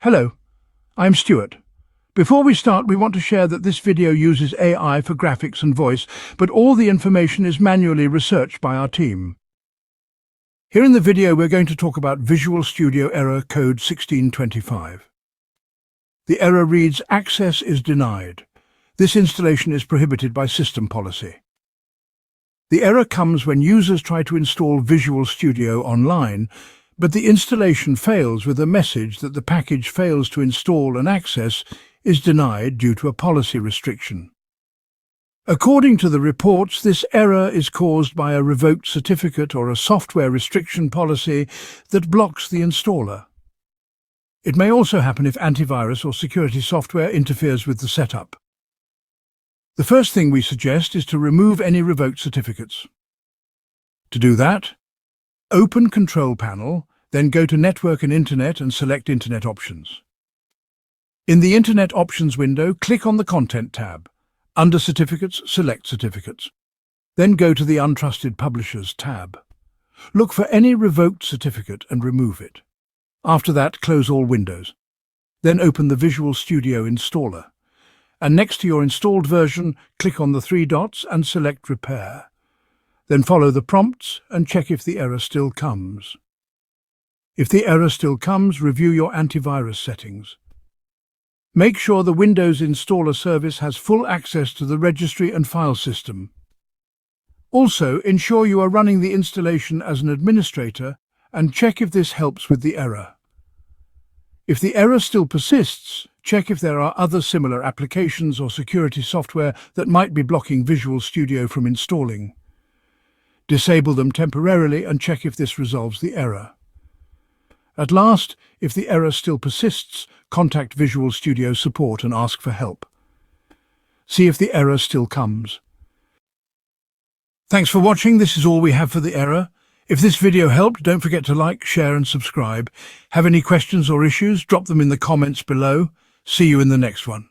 Hello, I'm Stuart. Before we start, we want to share that this video uses AI for graphics and voice, but all the information is manually researched by our team. Here in the video, we're going to talk about Visual Studio error code 1625. The error reads, "Access is denied. This installation is prohibited by system policy." The error comes when users try to install Visual Studio online, but the installation fails with a message that the package fails to install and access is denied due to a policy restriction. According to the reports, this error is caused by a revoked certificate or a software restriction policy that blocks the installer. It may also happen if antivirus or security software interferes with the setup. The first thing we suggest is to remove any revoked certificates. To do that, open Control Panel, then go to Network and Internet and select Internet Options. In the Internet Options window, click on the Content tab. Under Certificates, select Certificates. Then go to the Untrusted Publishers tab. Look for any revoked certificate and remove it. After that, close all windows. Then open the Visual Studio installer. And next to your installed version, click on the three dots and select Repair. Then follow the prompts and check if the error still comes. If the error still comes, review your antivirus settings. Make sure the Windows installer service has full access to the registry and file system. Also, ensure you are running the installation as an administrator and check if this helps with the error. If the error still persists, check if there are other similar applications or security software that might be blocking Visual Studio from installing. Disable them temporarily and check if this resolves the error. At last, if the error still persists, contact Visual Studio support and ask for help. See if the error still comes. Thanks for watching. This is all we have for the error. If this video helped, don't forget to like, share and subscribe. Have any questions or issues? Drop them in the comments below. See you in the next one.